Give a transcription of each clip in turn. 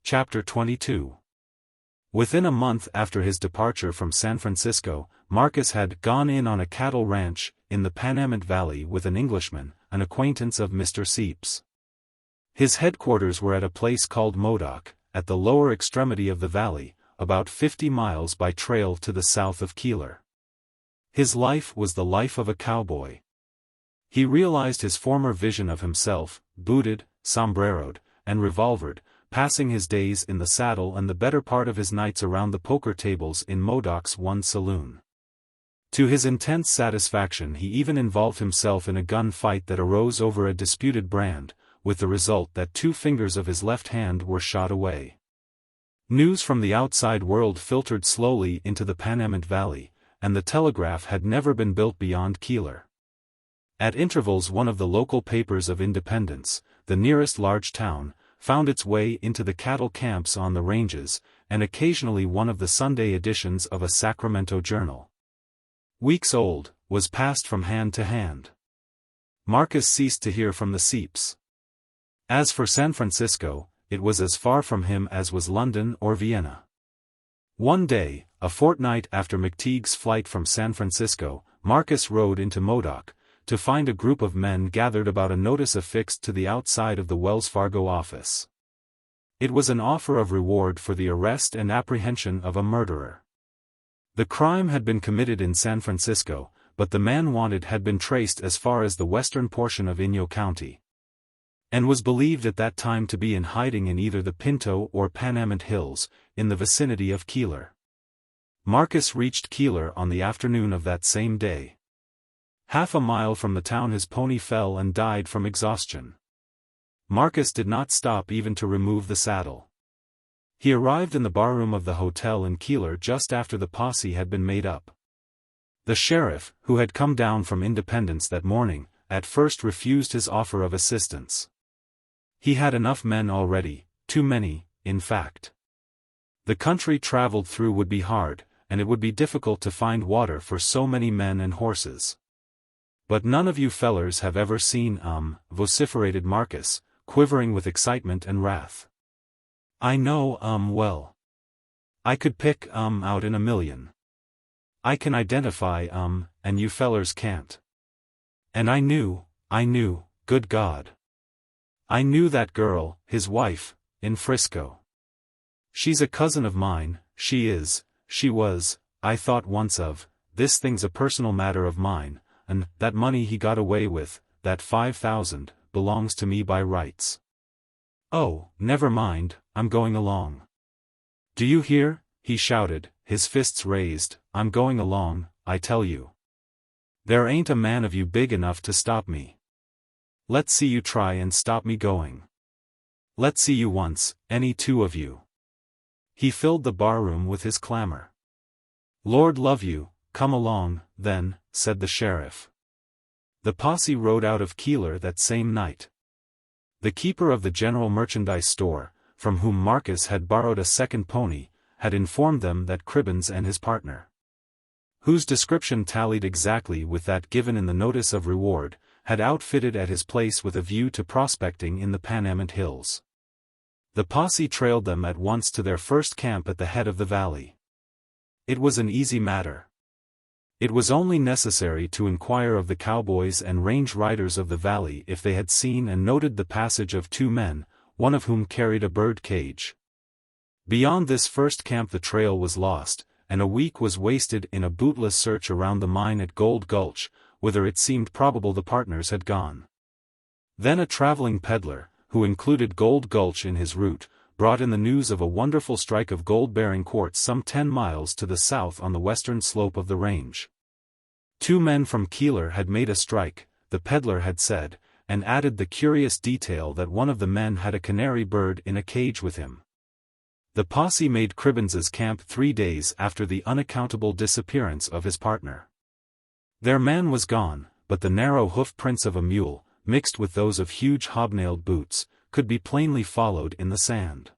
Chapter 22. Within a month after his departure from San Francisco, Marcus had gone in on a cattle ranch in the Panamint Valley with an Englishman, an acquaintance of Mr. Seep's. His headquarters were at a place called Modoc, at the lower extremity of the valley, about 50 miles by trail to the south of Keeler. His life was the life of a cowboy. He realized his former vision of himself, booted, sombreroed, and revolvered, passing his days in the saddle and the better part of his nights around the poker tables in Modoc's one saloon. To his intense satisfaction he even involved himself in a gun fight that arose over a disputed brand, with the result that 2 fingers of his left hand were shot away. News from the outside world filtered slowly into the Panamint Valley, and the telegraph had never been built beyond Keeler. At intervals one of the local papers of Independence, the nearest large town, found its way into the cattle camps on the ranges, and occasionally one of the Sunday editions of a Sacramento journal. Weeks old, was passed from hand to hand. Marcus ceased to hear from the Seeps. As for San Francisco, it was as far from him as was London or Vienna. One day, a fortnight after McTeague's flight from San Francisco, Marcus rode into Modoc, to find a group of men gathered about a notice affixed to the outside of the Wells Fargo office. It was an offer of reward for the arrest and apprehension of a murderer. The crime had been committed in San Francisco, but the man wanted had been traced as far as the western portion of Inyo County, and was believed at that time to be in hiding in either the Pinto or Panamint Hills, in the vicinity of Keeler. Marcus reached Keeler on the afternoon of that same day. Half a mile from the town his pony fell and died from exhaustion. Marcus did not stop even to remove the saddle. He arrived in the barroom of the hotel in Keeler just after the posse had been made up. The sheriff, who had come down from Independence that morning, at first refused his offer of assistance. He had enough men already, too many, in fact. The country traveled through would be hard, and it would be difficult to find water for so many men and horses. "But none of you fellers have ever seen vociferated Marcus, quivering with excitement and wrath. "I know well. I could pick out in a million. I can identify and you fellers can't. And I knew, good God. I knew that girl, his wife, in Frisco. She's a cousin of mine, she was, I thought once of, this thing's a personal matter of mine. And that money he got away with, that 5,000, belongs to me by rights. Oh, never mind, I'm going along. Do you hear?" he shouted, his fists raised, "I'm going along, I tell you. There ain't a man of you big enough to stop me. Let's see you try and stop me going. Let's see you once, any 2 of you." He filled the barroom with his clamor. "Lord love you, come along, then," said the sheriff. The posse rode out of Keeler that same night. The keeper of the general merchandise store, from whom Marcus had borrowed a second pony, had informed them that Cribbins and his partner, whose description tallied exactly with that given in the notice of reward, had outfitted at his place with a view to prospecting in the Panamint Hills. The posse trailed them at once to their first camp at the head of the valley. It was an easy matter. It was only necessary to inquire of the cowboys and range riders of the valley if they had seen and noted the passage of 2 men, one of whom carried a bird cage. Beyond this first camp the trail was lost, and a week was wasted in a bootless search around the mine at Gold Gulch, whither it seemed probable the partners had gone. Then a traveling peddler, who included Gold Gulch in his route, brought in the news of a wonderful strike of gold-bearing quartz some 10 miles to the south on the western slope of the range. 2 men from Keeler had made a strike, the peddler had said, and added the curious detail that one of the men had a canary bird in a cage with him. The posse made Cribbins's camp 3 days after the unaccountable disappearance of his partner. Their man was gone, but the narrow hoof prints of a mule, mixed with those of huge hobnailed boots, could be plainly followed in the sand.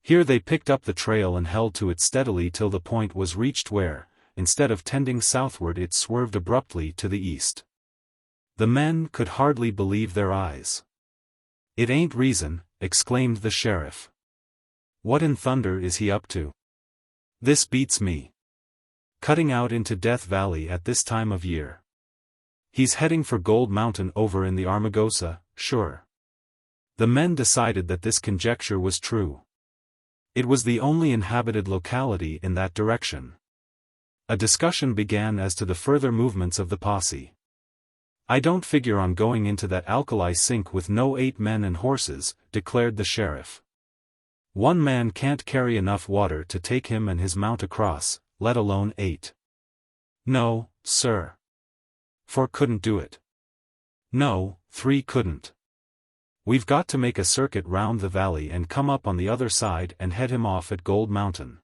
Here they picked up the trail and held to it steadily till the point was reached where, instead of tending southward, it swerved abruptly to the east. The men could hardly believe their eyes. "It ain't reason," exclaimed the sheriff. What in thunder is he up to? This beats me. Cutting out into Death Valley at this time of year. He's heading for Gold Mountain over in the Armagosa, sure. The men decided that this conjecture was true. It was the only inhabited locality in that direction. A discussion began as to the further movements of the posse. I don't figure on going into that alkali sink with no 8 men and horses, declared the sheriff. One man can't carry enough water to take him and his mount across, let alone 8. No, sir. 4 couldn't do it. No, 3 couldn't. We've got to make a circuit round the valley and come up on the other side and head him off at Gold Mountain.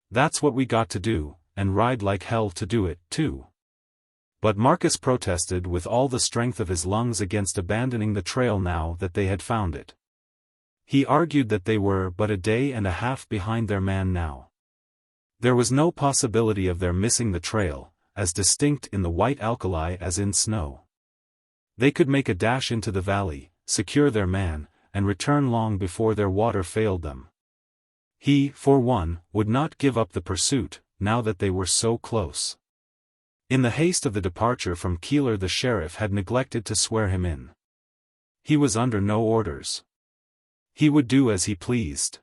That's what we got to do, and ride like hell to do it, too. But Marcus protested with all the strength of his lungs against abandoning the trail now that they had found it. He argued that they were but a day and a half behind their man now. There was no possibility of their missing the trail, as distinct in the white alkali as in snow. They could make a dash into the valley, secure their man, and return long before their water failed them. He, for one, would not give up the pursuit, now that they were so close. In the haste of the departure from Keeler, the sheriff had neglected to swear him in. He was under no orders. He would do as he pleased.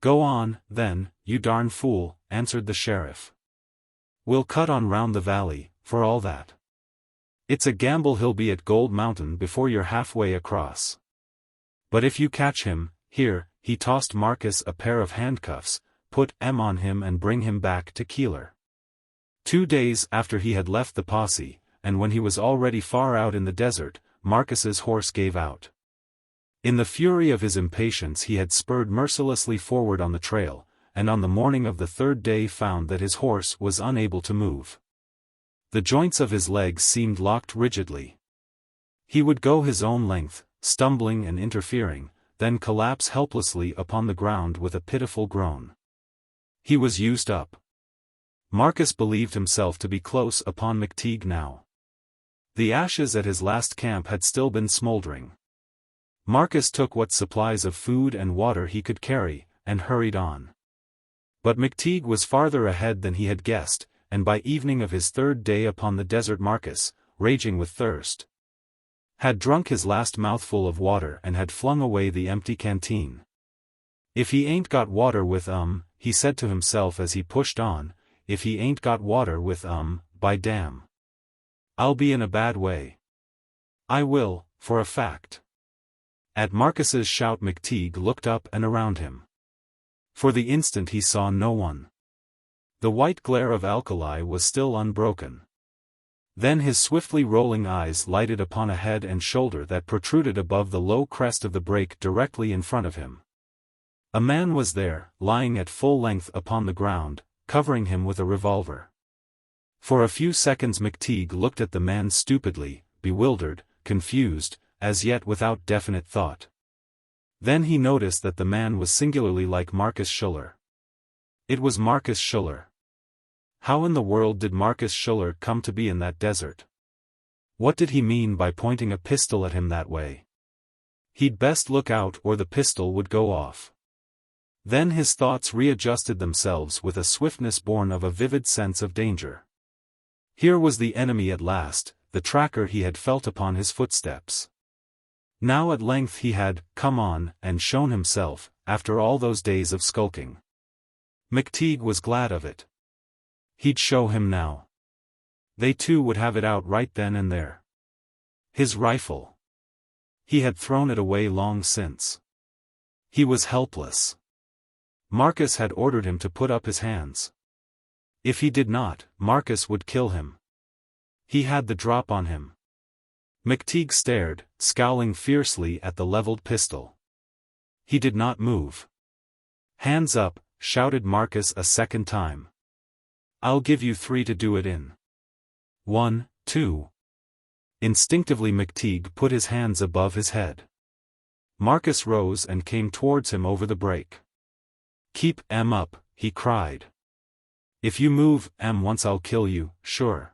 Go on, then, you darn fool, answered the sheriff. We'll cut on round the valley, for all that. It's a gamble he'll be at Gold Mountain before you're halfway across. But if you catch him, here, he tossed Marcus a pair of handcuffs, put M on him and bring him back to Keeler. 2 days after he had left the posse, and when he was already far out in the desert, Marcus's horse gave out. In the fury of his impatience he had spurred mercilessly forward on the trail, and on the morning of the 3rd day found that his horse was unable to move. The joints of his legs seemed locked rigidly. He would go his own length, stumbling and interfering, then collapse helplessly upon the ground with a pitiful groan. He was used up. Marcus believed himself to be close upon McTeague now. The ashes at his last camp had still been smoldering. Marcus took what supplies of food and water he could carry, and hurried on. But McTeague was farther ahead than he had guessed, and by evening of his 3rd day upon the desert Marcus, raging with thirst, had drunk his last mouthful of water and had flung away the empty canteen. If he ain't got water with he said to himself as he pushed on, if he ain't got water with by damn, I'll be in a bad way. I will, for a fact. At Marcus's shout McTeague looked up and around him. For the instant he saw no one. The white glare of alkali was still unbroken. Then his swiftly rolling eyes lighted upon a head and shoulder that protruded above the low crest of the break directly in front of him. A man was there, lying at full length upon the ground, covering him with a revolver. For a few seconds McTeague looked at the man stupidly, bewildered, confused, as yet without definite thought. Then he noticed that the man was singularly like Marcus Schuller. It was Marcus Schuller. How in the world did Marcus Schuller come to be in that desert? What did he mean by pointing a pistol at him that way? He'd best look out or the pistol would go off. Then his thoughts readjusted themselves with a swiftness born of a vivid sense of danger. Here was the enemy at last, the tracker he had felt upon his footsteps. Now at length he had come on and shown himself, after all those days of skulking. McTeague was glad of it. He'd show him now. They too would have it out right then and there. His rifle. He had thrown it away long since. He was helpless. Marcus had ordered him to put up his hands. If he did not, Marcus would kill him. He had the drop on him. McTeague stared, scowling fiercely at the leveled pistol. He did not move. Hands up, shouted Marcus a second time. I'll give you 3 to do it in. 1, 2. Instinctively McTeague put his hands above his head. Marcus rose and came towards him over the break. Keep M up, he cried. If you move M once I'll kill you, sure.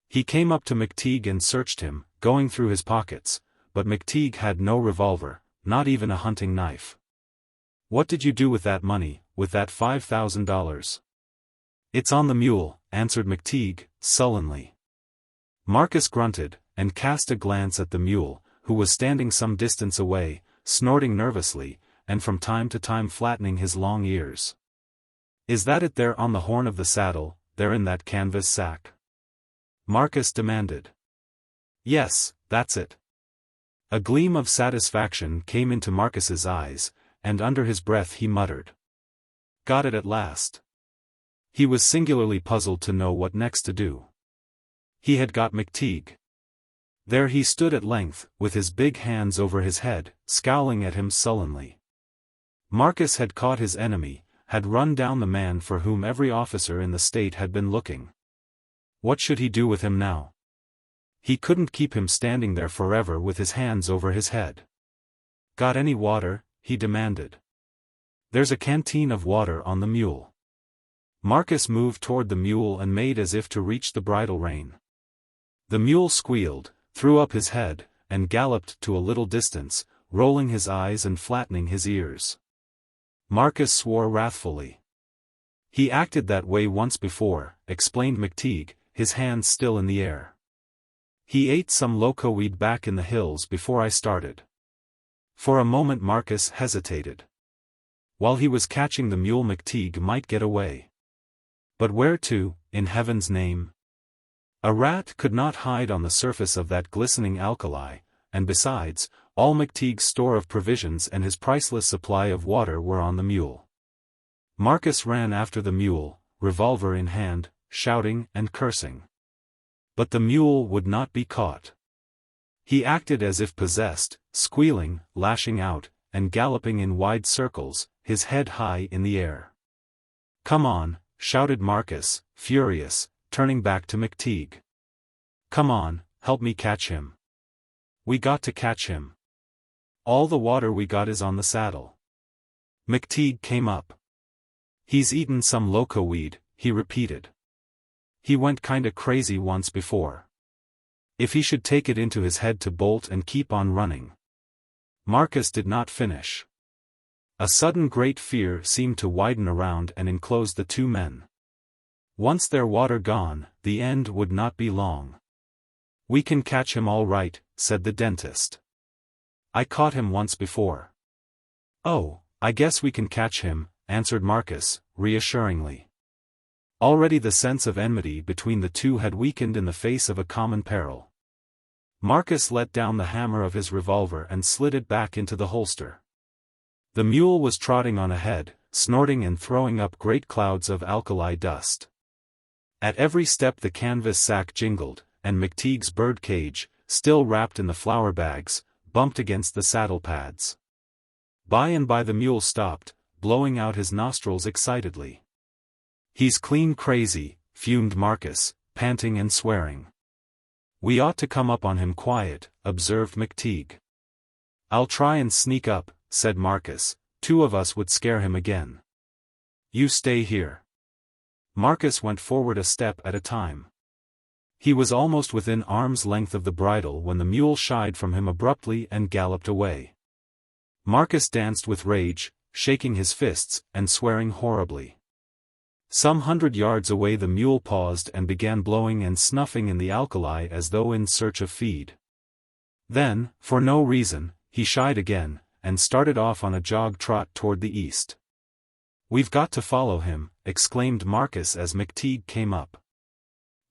He came up to McTeague and searched him, going through his pockets, but McTeague had no revolver, not even a hunting knife. What did you do with that money, with that $5,000? It's on the mule, answered McTeague, sullenly. Marcus grunted, and cast a glance at the mule, who was standing some distance away, snorting nervously, and from time to time flattening his long ears. Is that it there on the horn of the saddle, there in that canvas sack? Marcus demanded. Yes, that's it. A gleam of satisfaction came into Marcus's eyes, and under his breath he muttered. Got it at last. He was singularly puzzled to know what next to do. He had got McTeague. There he stood at length, with his big hands over his head, scowling at him sullenly. Marcus had caught his enemy, had run down the man for whom every officer in the state had been looking. What should he do with him now? He couldn't keep him standing there forever with his hands over his head. Got any water? He demanded. There's a canteen of water on the mule. Marcus moved toward the mule and made as if to reach the bridle rein. The mule squealed, threw up his head, and galloped to a little distance, rolling his eyes and flattening his ears. Marcus swore wrathfully. He acted that way once before, explained McTeague, his hands still in the air. He ate some locoweed back in the hills before I started. For a moment Marcus hesitated. While he was catching the mule, McTeague might get away. But where to, in heaven's name? A rat could not hide on the surface of that glistening alkali, and besides, all McTeague's store of provisions and his priceless supply of water were on the mule. Marcus ran after the mule, revolver in hand, shouting and cursing. But the mule would not be caught. He acted as if possessed, squealing, lashing out, and galloping in wide circles, his head high in the air. Come on, shouted Marcus, furious, turning back to McTeague. Come on, help me catch him. We got to catch him. All the water we got is on the saddle. McTeague came up. He's eaten some locoweed, he repeated. He went kinda crazy once before. If he should take it into his head to bolt and keep on running. Marcus did not finish. A sudden great fear seemed to widen around and enclose the two men. Once their water gone, the end would not be long. We can catch him all right, said the dentist. I caught him once before. Oh, I guess we can catch him, answered Marcus, reassuringly. Already the sense of enmity between the two had weakened in the face of a common peril. Marcus let down the hammer of his revolver and slid it back into the holster. The mule was trotting on ahead, snorting and throwing up great clouds of alkali dust. At every step the canvas sack jingled, and McTeague's bird cage, still wrapped in the flour bags, bumped against the saddle pads. By and by the mule stopped, blowing out his nostrils excitedly. He's clean crazy, fumed Marcus, panting and swearing. We ought to come up on him quiet, observed McTeague. I'll try and sneak up, said Marcus, 2 of us would scare him again. You stay here. Marcus went forward a step at a time. He was almost within arm's length of the bridle when the mule shied from him abruptly and galloped away. Marcus danced with rage, shaking his fists, and swearing horribly. Some 100 yards away the mule paused and began blowing and snuffing in the alkali as though in search of feed. Then, for no reason, he shied again, and started off on a jog trot toward the east. We've got to follow him, exclaimed Marcus as McTeague came up.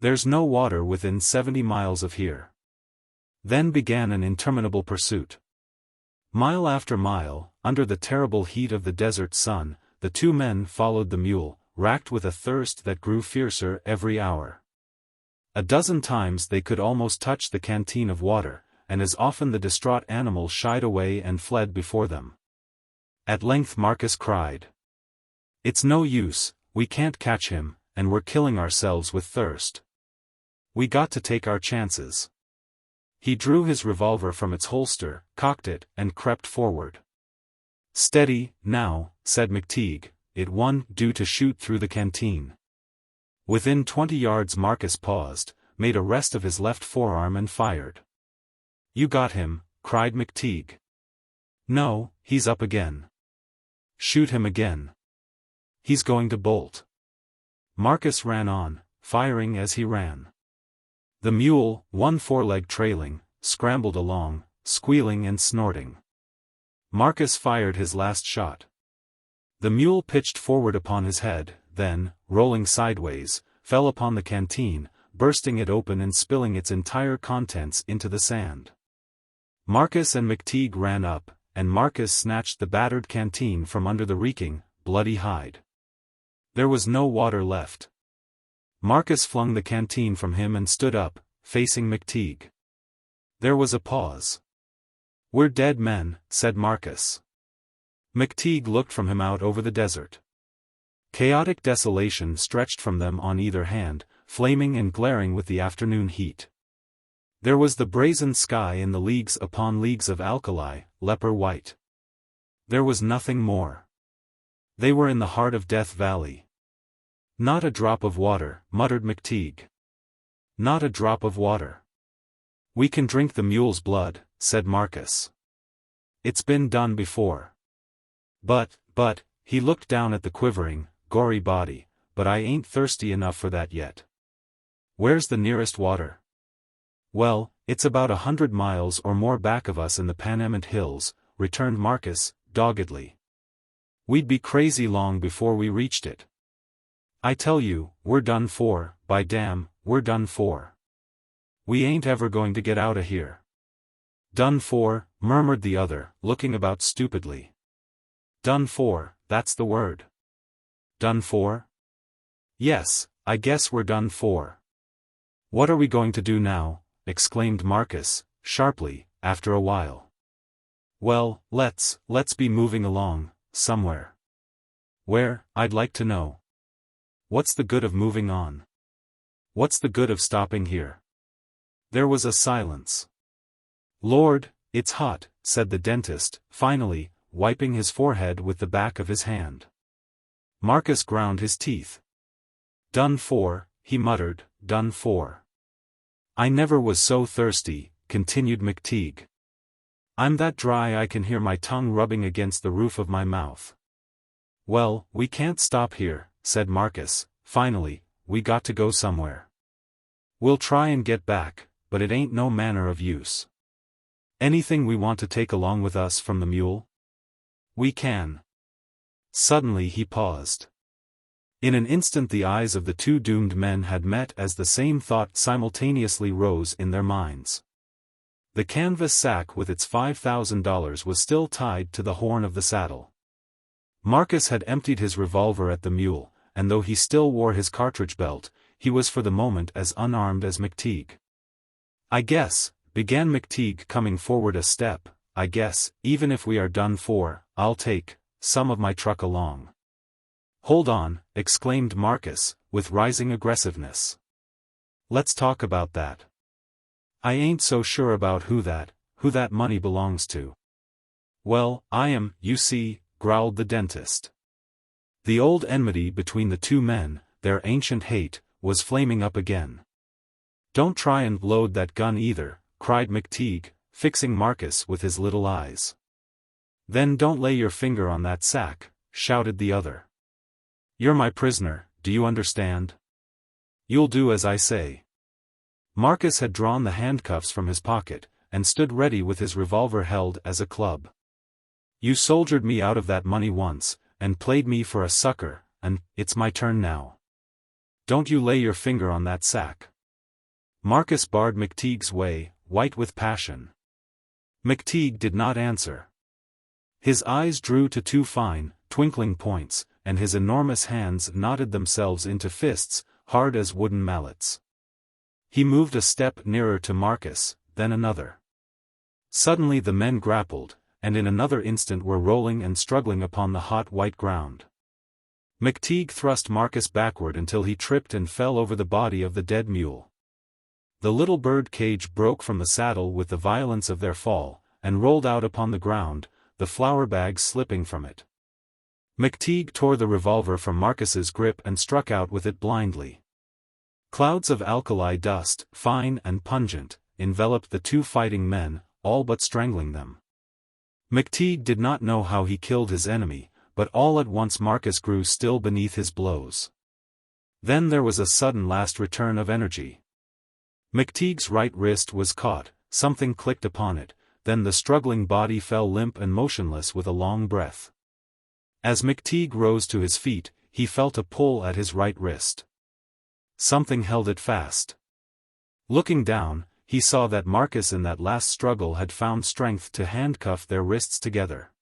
There's no water within 70 miles of here. Then began an interminable pursuit. Mile after mile, under the terrible heat of the desert sun, the two men followed the mule, racked with a thirst that grew fiercer every hour. A dozen times they could almost touch the canteen of water, and as often the distraught animal shied away and fled before them. At length Marcus cried. It's no use, we can't catch him, and we're killing ourselves with thirst. We got to take our chances. He drew his revolver from its holster, cocked it, and crept forward. Steady, now, said McTeague, it won't do to shoot through the canteen. Within 20 yards Marcus paused, made a rest of his left forearm and fired. You got him, cried McTeague. No, he's up again. Shoot him again. He's going to bolt. Marcus ran on, firing as he ran. The mule, one foreleg trailing, scrambled along, squealing and snorting. Marcus fired his last shot. The mule pitched forward upon his head, then, rolling sideways, fell upon the canteen, bursting it open and spilling its entire contents into the sand. Marcus and McTeague ran up, and Marcus snatched the battered canteen from under the reeking, bloody hide. There was no water left. Marcus flung the canteen from him and stood up, facing McTeague. There was a pause. "We're dead men," said Marcus. McTeague looked from him out over the desert. Chaotic desolation stretched from them on either hand, flaming and glaring with the afternoon heat. There was the brazen sky in the leagues upon leagues of alkali, leper white. There was nothing more. They were in the heart of Death Valley. "Not a drop of water," muttered McTeague. "Not a drop of water." "We can drink the mule's blood," said Marcus. "It's been done before." But, he looked down at the quivering, gory body, "but I ain't thirsty enough for that yet." "Where's the nearest water?" "Well, it's about 100 miles or more back of us in the Panamint Hills," returned Marcus, doggedly. "We'd be crazy long before we reached it. I tell you, we're done for, by damn, we're done for. We ain't ever going to get out of here." "Done for," murmured the other, looking about stupidly. "Done for, that's the word." "Done for?" "Yes, I guess we're done for." "What are we going to do now?" exclaimed Marcus, sharply, after a while. "Well, let's be moving along, somewhere." "Where, I'd like to know." "What's the good of moving on? What's the good of stopping here?" There was a silence. "Lord, it's hot," said the dentist, finally, wiping his forehead with the back of his hand. Marcus ground his teeth. "Done for," he muttered, "done for." "I never was so thirsty," continued McTeague. "I'm that dry I can hear my tongue rubbing against the roof of my mouth." "Well, we can't stop here," said Marcus, finally, "we got to go somewhere. We'll try and get back, but it ain't no manner of use. Anything we want to take along with us from the mule? We can." Suddenly he paused. In an instant the eyes of the two doomed men had met as the same thought simultaneously rose in their minds. The canvas sack with its $5,000 was still tied to the horn of the saddle. Marcus had emptied his revolver at the mule, and though he still wore his cartridge belt, he was for the moment as unarmed as McTeague. "I guess," began McTeague, coming forward a step, "I guess, even if we are done for, I'll take some of my truck along." "Hold on," exclaimed Marcus, with rising aggressiveness. "Let's talk about that. I ain't so sure about who that money belongs to." "Well, I am, you see," growled the dentist. The old enmity between the two men, their ancient hate, was flaming up again. "Don't try and load that gun either," cried McTeague, fixing Marcus with his little eyes. "Then don't lay your finger on that sack," shouted the other. "You're my prisoner, do you understand? You'll do as I say." Marcus had drawn the handcuffs from his pocket, and stood ready with his revolver held as a club. "You soldiered me out of that money once, and played me for a sucker, and it's my turn now. Don't you lay your finger on that sack." Marcus barred McTeague's way, white with passion. McTeague did not answer. His eyes drew to two fine, twinkling points, and his enormous hands knotted themselves into fists, hard as wooden mallets. He moved a step nearer to Marcus, then another. Suddenly the men grappled, and in another instant were rolling and struggling upon the hot white ground. McTeague thrust Marcus backward until he tripped and fell over the body of the dead mule. The little bird cage broke from the saddle with the violence of their fall, and rolled out upon the ground, the flour bag slipping from it. McTeague tore the revolver from Marcus's grip and struck out with it blindly. Clouds of alkali dust, fine and pungent, enveloped the two fighting men, all but strangling them. McTeague did not know how he killed his enemy, but all at once Marcus grew still beneath his blows. Then there was a sudden last return of energy. McTeague's right wrist was caught, something clicked upon it, then the struggling body fell limp and motionless with a long breath. As McTeague rose to his feet, he felt a pull at his right wrist. Something held it fast. Looking down, he saw that Marcus in that last struggle had found strength to handcuff their wrists together.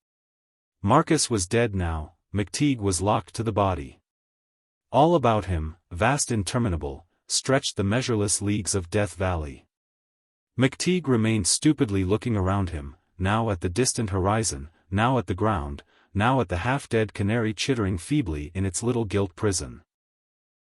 Marcus was dead now, McTeague was locked to the body. All about him, vast interminable, stretched the measureless leagues of Death Valley. McTeague remained stupidly looking around him, now at the distant horizon, now at the ground, now at the half-dead canary chittering feebly in its little gilt prison.